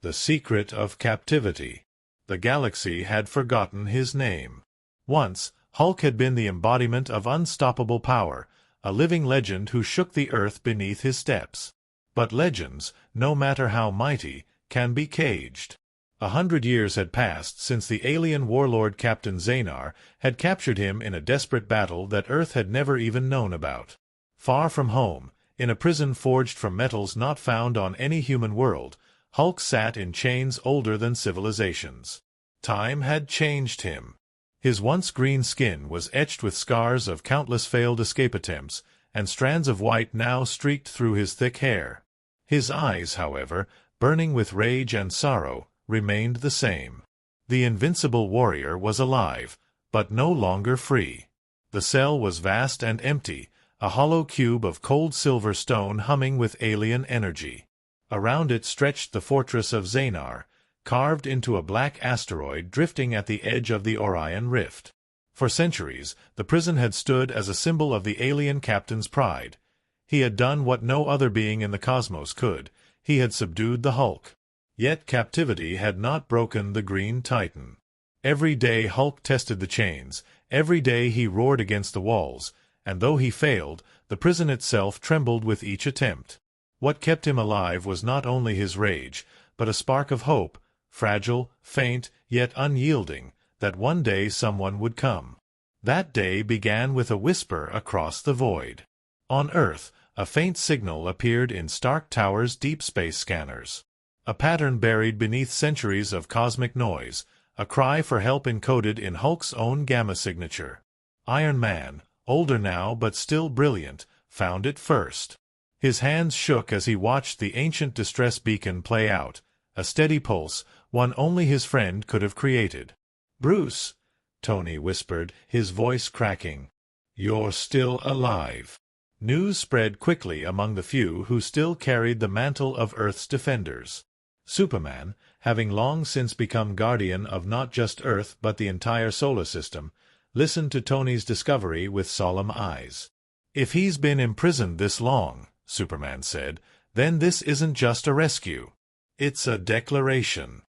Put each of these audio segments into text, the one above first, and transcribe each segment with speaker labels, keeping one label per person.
Speaker 1: The secret of captivity. The galaxy had forgotten his name. Once, Hulk had been the embodiment of unstoppable power, a living legend who shook the earth beneath his steps. But legends, no matter how mighty, can be caged. 100 years had passed since the alien warlord Captain Xenar had captured him in a desperate battle that Earth had never even known about. Far from home, in a prison forged from metals not found on any human world, Hulk sat in chains older than civilizations. Time had changed him. His once green skin was etched with scars of countless failed escape attempts, and strands of white now streaked through his thick hair. His eyes, however, burning with rage and sorrow, remained the same. The invincible warrior was alive, but no longer free. The cell was vast and empty, a hollow cube of cold silver stone humming with alien energy. Around it stretched the fortress of Xenar, carved into a black asteroid drifting at the edge of the Orion Rift. For centuries, the prison had stood as a symbol of the alien captain's pride. He had done what no other being in the cosmos could. He had subdued the Hulk. Yet captivity had not broken the Green Titan. Every day Hulk tested the chains, every day he roared against the walls, and though he failed, the prison itself trembled with each attempt. What kept him alive was not only his rage, but a spark of hope, fragile, faint, yet unyielding, that one day someone would come. That day began with a whisper across the void. On Earth, a faint signal appeared in Stark Tower's deep space scanners. A pattern buried beneath centuries of cosmic noise, a cry for help encoded in Hulk's own gamma signature. Iron Man, older now but still brilliant, found it first. His hands shook as he watched the ancient distress beacon play out, a steady pulse, one only his friend could have created. "Bruce," Tony whispered, his voice cracking. "You're still alive." News spread quickly among the few who still carried the mantle of Earth's defenders. Superman, having long since become guardian of not just Earth but the entire solar system, listened to Tony's discovery with solemn eyes. "If he's been imprisoned this long," Superman said, "then this isn't just a rescue. It's a declaration.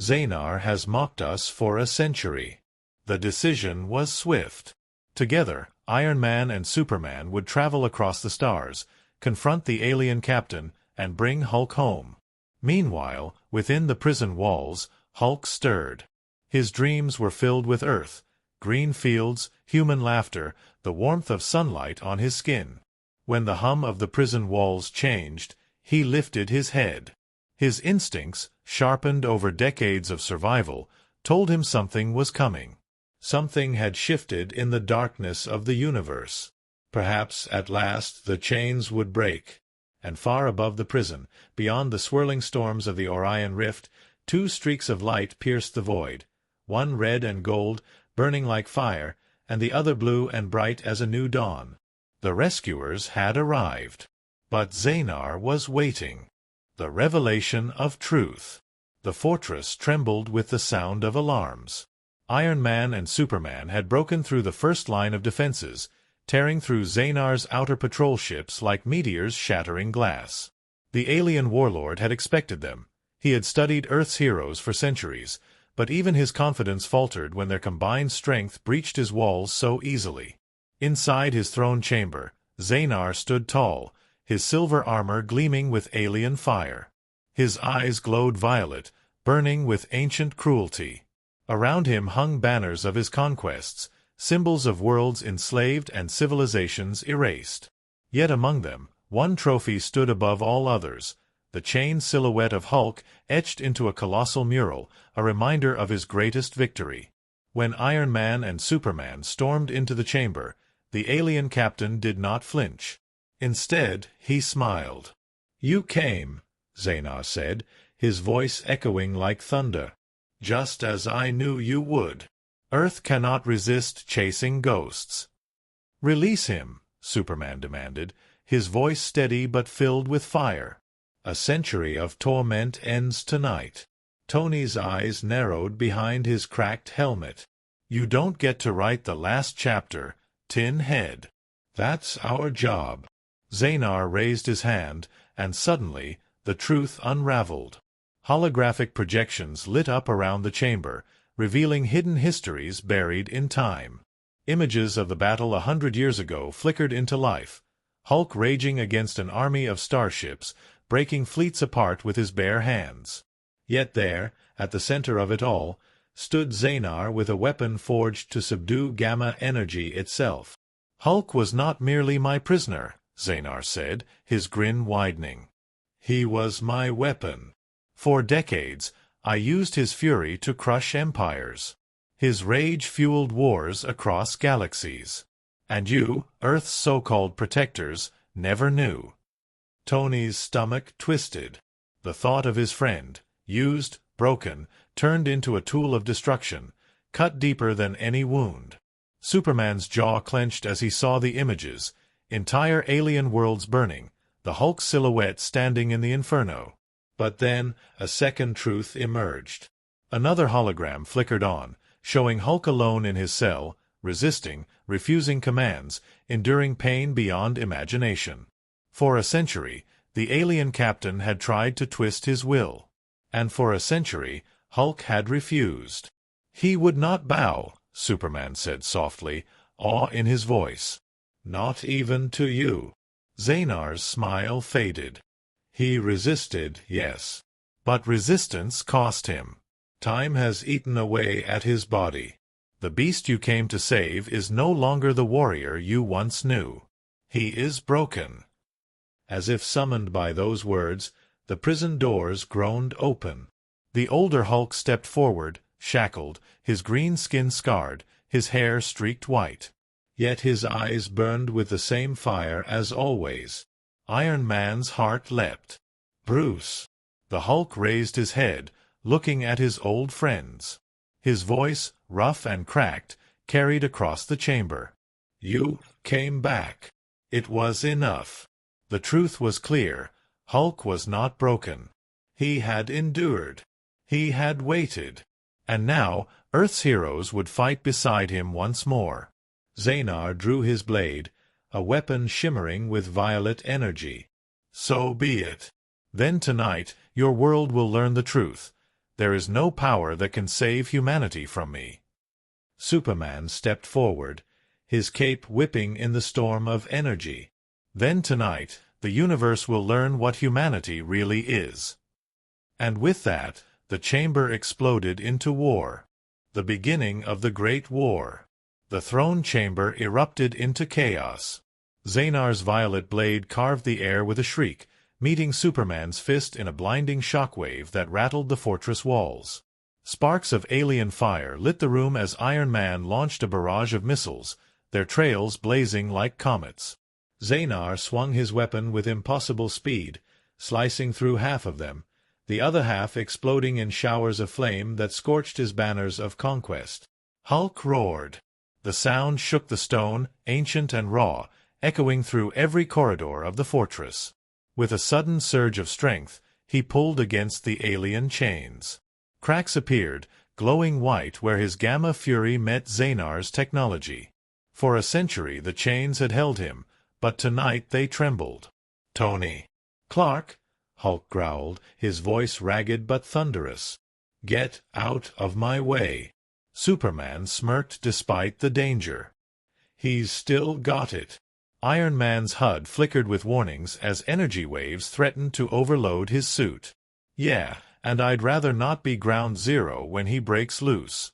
Speaker 1: Xenar has mocked us for a century." The decision was swift. Together, Iron Man and Superman would travel across the stars, confront the alien captain, and bring Hulk home. Meanwhile, within the prison walls, Hulk stirred. His dreams were filled with Earth, green fields, human laughter, the warmth of sunlight on his skin. When the hum of the prison walls changed, he lifted his head. His instincts, sharpened over decades of survival, told him something was coming. Something had shifted in the darkness of the universe. Perhaps, at last, the chains would break. And far above the prison, beyond the swirling storms of the Orion Rift, two streaks of light pierced the void, one red and gold, burning like fire, and the other blue and bright as a new dawn. The rescuers had arrived. But Xenar was waiting. The revelation of truth. The fortress trembled with the sound of alarms. Iron Man and Superman had broken through the first line of defenses, tearing through Xenar's outer patrol ships like meteors shattering glass. The alien warlord had expected them. He had studied Earth's heroes for centuries, but even his confidence faltered when their combined strength breached his walls so easily. Inside his throne chamber, Xenar stood tall, his silver armor gleaming with alien fire. His eyes glowed violet, burning with ancient cruelty. Around him hung banners of his conquests, symbols of worlds enslaved and civilizations erased. Yet among them, one trophy stood above all others, the chained silhouette of Hulk etched into a colossal mural, a reminder of his greatest victory. When Iron Man and Superman stormed into the chamber, the alien captain did not flinch. Instead, he smiled. "You came," Xenar said, his voice echoing like thunder. "Just as I knew you would. Earth cannot resist chasing ghosts." "Release him," Superman demanded, his voice steady but filled with fire. "A century of torment ends tonight." Tony's eyes narrowed behind his cracked helmet. "You don't get to write the last chapter, Tin Head. That's our job." Xenar raised his hand, and suddenly the truth unraveled. Holographic projections lit up around the chamber, revealing hidden histories buried in time. Images of the battle 100 years ago flickered into life. Hulk raging against an army of starships, breaking fleets apart with his bare hands. Yet there, at the center of it all, stood Xenar with a weapon forged to subdue gamma energy itself. "Hulk was not merely my prisoner," Xenar said, his grin widening. "He was my weapon. For decades, I used his fury to crush empires. His rage fueled wars across galaxies. And you, Earth's so-called protectors, never knew." Tony's stomach twisted. The thought of his friend, used, broken, turned into a tool of destruction, cut deeper than any wound. Superman's jaw clenched as he saw the images, entire alien worlds burning, the Hulk silhouette standing in the inferno. But then a second truth emerged. Another hologram flickered on, showing Hulk alone in his cell, resisting, refusing commands, enduring pain beyond imagination. For a century, the alien captain had tried to twist his will. And for a century, Hulk had refused. "He would not bow," Superman said softly, awe in his voice. "Not even to you." Xenar's smile faded. "He resisted, yes. But resistance cost him. Time has eaten away at his body. The beast you came to save is no longer the warrior you once knew. He is broken." As if summoned by those words, the prison doors groaned open. The older Hulk stepped forward, shackled, his green skin scarred, his hair streaked white. Yet his eyes burned with the same fire as always. Iron Man's heart leapt. "Bruce." The Hulk raised his head, looking at his old friends. His voice, rough and cracked, carried across the chamber. "You came back. It was enough." The truth was clear. Hulk was not broken. He had endured. He had waited. And now Earth's heroes would fight beside him once more. Xenar drew his blade, a weapon shimmering with violet energy. "So be it. Then tonight your world will learn the truth. There is no power that can save humanity from me." Superman stepped forward, his cape whipping in the storm of energy. "Then tonight the universe will learn what humanity really is." And with that, the chamber exploded into war. The beginning of the Great War. The throne chamber erupted into chaos. Xenar's violet blade carved the air with a shriek, meeting Superman's fist in a blinding shockwave that rattled the fortress walls. Sparks of alien fire lit the room as Iron Man launched a barrage of missiles, their trails blazing like comets. Xenar swung his weapon with impossible speed, slicing through half of them, the other half exploding in showers of flame that scorched his banners of conquest. Hulk roared. The sound shook the stone, ancient and raw, echoing through every corridor of the fortress. With a sudden surge of strength, he pulled against the alien chains. Cracks appeared, glowing white where his gamma fury met Xenar's technology. For a century the chains had held him, but tonight they trembled. "Tony." "Clark," Hulk growled, his voice ragged but thunderous. "Get out of my way." Superman smirked despite the danger. "He's still got it." Iron Man's HUD flickered with warnings as energy waves threatened to overload his suit. "Yeah, and I'd rather not be ground zero when he breaks loose."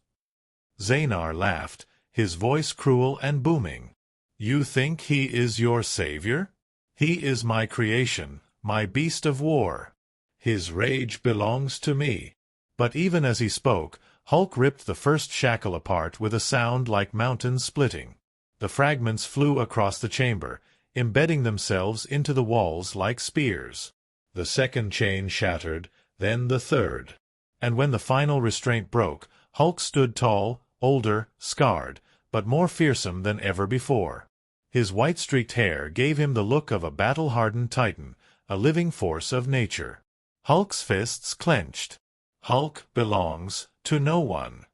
Speaker 1: Xenar laughed, his voice cruel and booming. "You think he is your savior? He is my creation, my beast of war. His rage belongs to me." But even as he spoke, Hulk ripped the first shackle apart with a sound like mountains splitting. The fragments flew across the chamber, embedding themselves into the walls like spears. The second chain shattered, then the third. And when the final restraint broke, Hulk stood tall, older, scarred, but more fearsome than ever before. His white-streaked hair gave him the look of a battle-hardened titan, a living force of nature. Hulk's fists clenched. Hulk belongs to no one.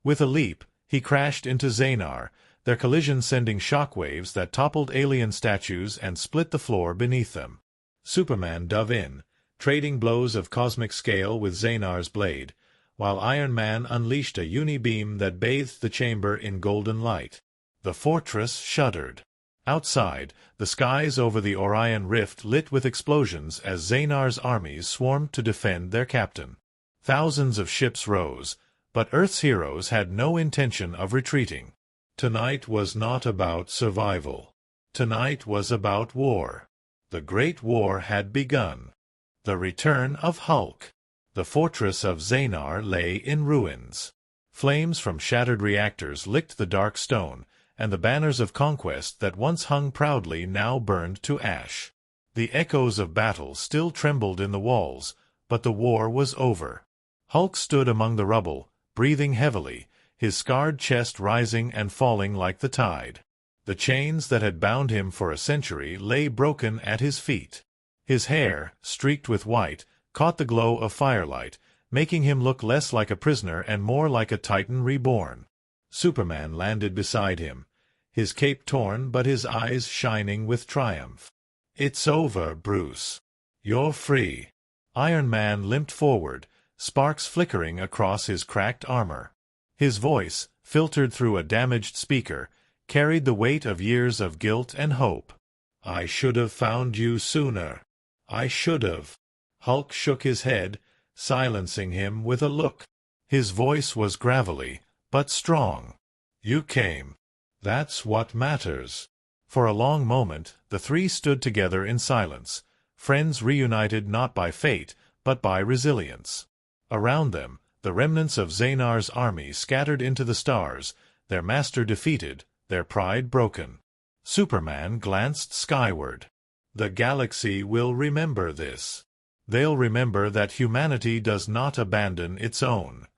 Speaker 1: With a leap, he crashed into Xenar, their collision sending shockwaves that toppled alien statues and split the floor beneath them. Superman dove in, trading blows of cosmic scale with Xanar's blade, while Iron Man unleashed a uni-beam that bathed the chamber in golden light. The fortress shuddered. Outside, the skies over the Orion Rift lit with explosions as Xanar's armies swarmed to defend their captain. Thousands of ships rose, but Earth's heroes had no intention of retreating. Tonight was not about survival. Tonight was about war. The Great War had begun. The return of Hulk. The fortress of Xanar lay in ruins. Flames from shattered reactors licked the dark stone, and the banners of conquest that once hung proudly now burned to ash. The echoes of battle still trembled in the walls, but the war was over. Hulk stood among the rubble, breathing heavily, his scarred chest rising and falling like the tide. The chains that had bound him for a century lay broken at his feet. His hair, streaked with white, caught the glow of firelight, making him look less like a prisoner and more like a Titan reborn. Superman landed beside him, his cape torn but his eyes shining with triumph. "It's over, Bruce. You're free." Iron Man limped forward, sparks flickering across his cracked armor. His voice, filtered through a damaged speaker, carried the weight of years of guilt and hope. "I should have found you sooner. I should have." Hulk shook his head, silencing him with a look. His voice was gravelly, but strong. "You came. That's what matters." For a long moment, the three stood together in silence, friends reunited not by fate, but by resilience. Around them, the remnants of Xanar's army scattered into the stars, their master defeated, their pride broken. Superman glanced skyward. "The galaxy will remember this. They'll remember that humanity does not abandon its own."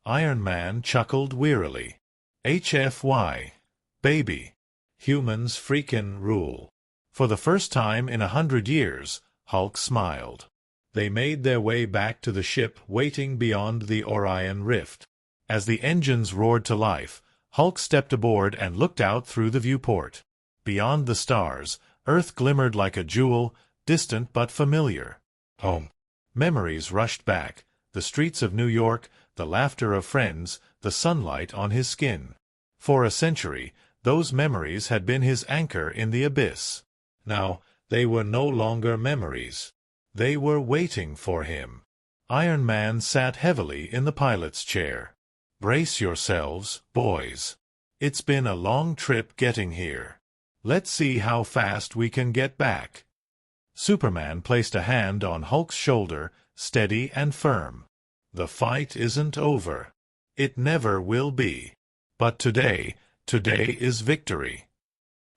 Speaker 1: Iron Man chuckled wearily. "HFY. Baby. Humans freakin' rule." For the first time in 100 years, Hulk smiled. They made their way back to the ship waiting beyond the Orion Rift. As the engines roared to life, Hulk stepped aboard and looked out through the viewport. Beyond the stars, Earth glimmered like a jewel, distant but familiar. Home. Memories rushed back, the streets of New York, the laughter of friends, the sunlight on his skin. For a century, those memories had been his anchor in the abyss. Now, they were no longer memories. They were waiting for him. Iron Man sat heavily in the pilot's chair. "Brace yourselves, boys. It's been a long trip getting here. Let's see how fast we can get back." Superman placed a hand on Hulk's shoulder, steady and firm. "The fight isn't over. It never will be. But today is victory."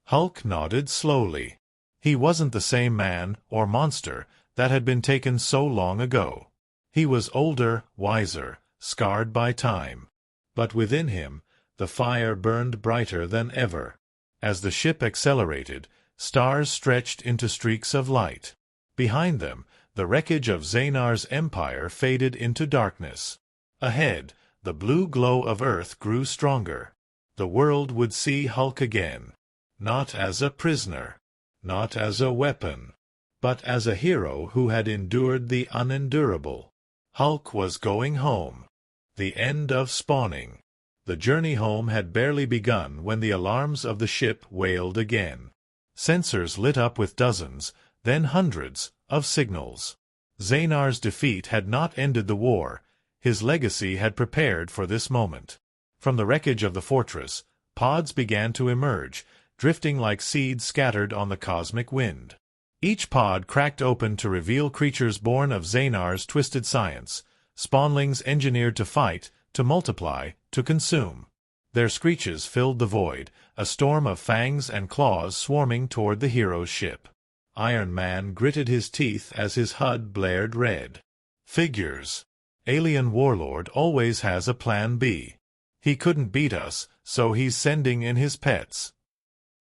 Speaker 1: Hulk nodded slowly. He wasn't the same man, or monster, that had been taken so long ago. He was older, wiser, scarred by time. But within him, the fire burned brighter than ever. As the ship accelerated, stars stretched into streaks of light. Behind them, the wreckage of Xanar's empire faded into darkness. Ahead, the blue glow of Earth grew stronger. The world would see Hulk again. Not as a prisoner, not as a weapon, but as a hero who had endured the unendurable. Hulk was going home. The end of spawning. The journey home had barely begun when the alarms of the ship wailed again. Sensors lit up with dozens, then hundreds, of signals. Xanar's defeat had not ended the war. His legacy had prepared for this moment. From the wreckage of the fortress, pods began to emerge, drifting like seeds scattered on the cosmic wind. Each pod cracked open to reveal creatures born of Xanar's twisted science, spawnlings engineered to fight, to multiply, to consume. Their screeches filled the void, a storm of fangs and claws swarming toward the hero's ship. Iron Man gritted his teeth as his HUD blared red. Figures. Alien warlord always has a plan B. He couldn't beat us, so he's sending in his pets.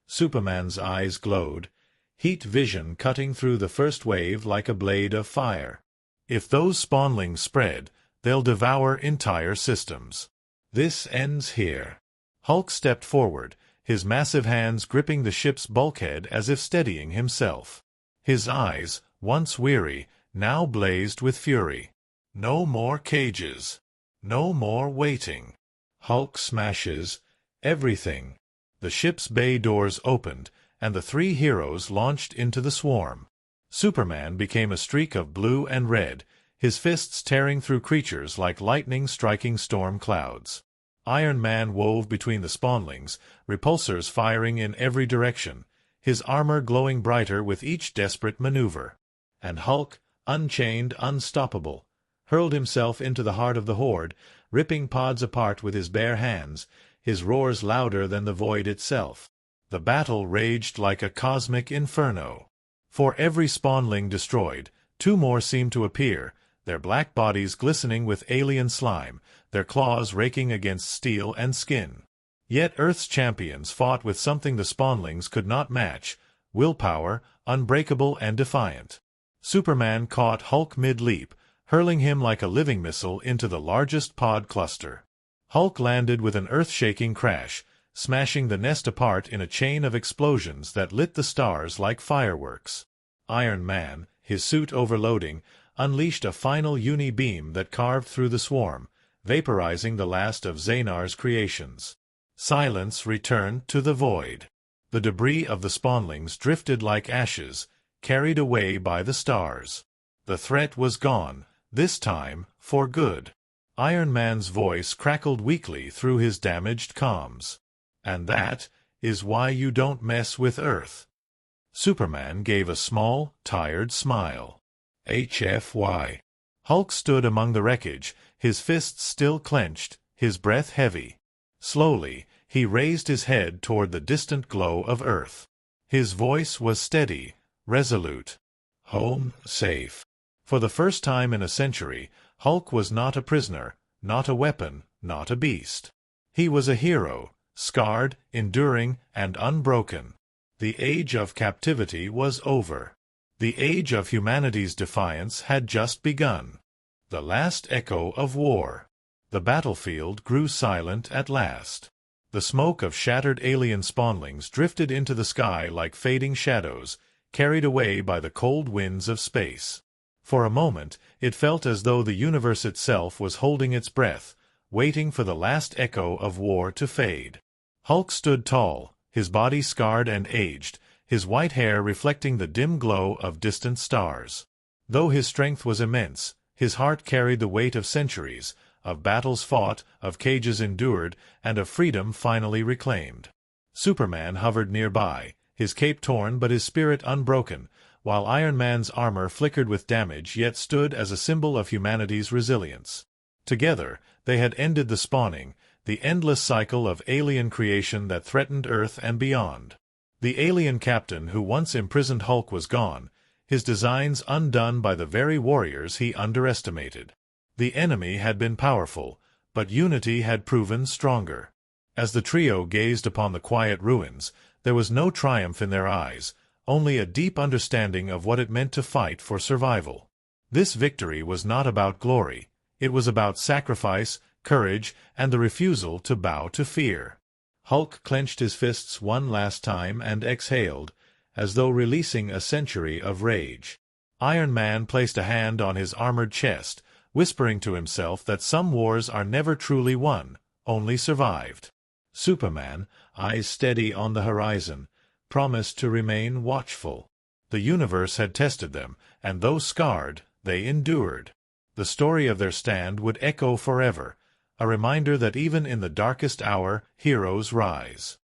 Speaker 1: Superman's eyes glowed, heat vision cutting through the first wave like a blade of fire. If those spawnlings spread, they'll devour entire systems. This ends here. Hulk stepped forward, his massive hands gripping the ship's bulkhead as if steadying himself. His eyes, once weary, now blazed with fury. No more cages. No more waiting. Hulk smashes everything. The ship's bay doors opened, and the three heroes launched into the swarm. Superman became a streak of blue and red, his fists tearing through creatures like lightning striking storm clouds. Iron Man wove between the spawnlings, repulsors firing in every direction, his armor glowing brighter with each desperate maneuver. And Hulk, unchained, unstoppable, hurled himself into the heart of the horde, ripping pods apart with his bare hands, his roars louder than the void itself. The battle raged like a cosmic inferno. For every spawnling destroyed, two more seemed to appear, their black bodies glistening with alien slime, their claws raking against steel and skin. Yet Earth's champions fought with something the spawnlings could not match: willpower, unbreakable and defiant. Superman caught Hulk mid-leap, hurling him like a living missile into the largest pod cluster. Hulk landed with an earth-shaking crash, smashing the nest apart in a chain of explosions that lit the stars like fireworks. Iron Man, his suit overloading, unleashed a final uni-beam that carved through the swarm, vaporizing the last of Xanar's creations. Silence returned to the void. The debris of the spawnlings drifted like ashes, carried away by the stars. The threat was gone, this time for good. Iron Man's voice crackled weakly through his damaged comms. And that is why you don't mess with Earth. Superman gave a small, tired smile. HFY. Hulk stood among the wreckage, his fists still clenched, his breath heavy. Slowly, he raised his head toward the distant glow of Earth. His voice was steady, resolute. Home safe. For the first time in a century, Hulk was not a prisoner, not a weapon, not a beast. He was a hero, scarred, enduring, and unbroken. The age of captivity was over. The age of humanity's defiance had just begun. The last echo of war. The battlefield grew silent at last. The smoke of shattered alien spawnlings drifted into the sky like fading shadows, carried away by the cold winds of space. For a moment, it felt as though the universe itself was holding its breath, waiting for the last echo of war to fade. Hulk stood tall, his body scarred and aged, his white hair reflecting the dim glow of distant stars. Though his strength was immense, his heart carried the weight of centuries, of battles fought, of cages endured, and of freedom finally reclaimed. Superman hovered nearby, his cape torn but his spirit unbroken, while Iron Man's armor flickered with damage yet stood as a symbol of humanity's resilience. Together, they had ended the spawning, the endless cycle of alien creation that threatened Earth and beyond. The alien captain who once imprisoned Hulk was gone, his designs undone by the very warriors he underestimated. The enemy had been powerful, but unity had proven stronger. As the trio gazed upon the quiet ruins, there was no triumph in their eyes, only a deep understanding of what it meant to fight for survival. This victory was not about glory. It was about sacrifice, courage, and the refusal to bow to fear. Hulk clenched his fists one last time and exhaled, as though releasing a century of rage. Iron Man placed a hand on his armored chest, whispering to himself that some wars are never truly won, only survived. Superman, eyes steady on the horizon, promised to remain watchful. The universe had tested them, and though scarred, they endured. The story of their stand would echo forever, a reminder that even in the darkest hour, heroes rise.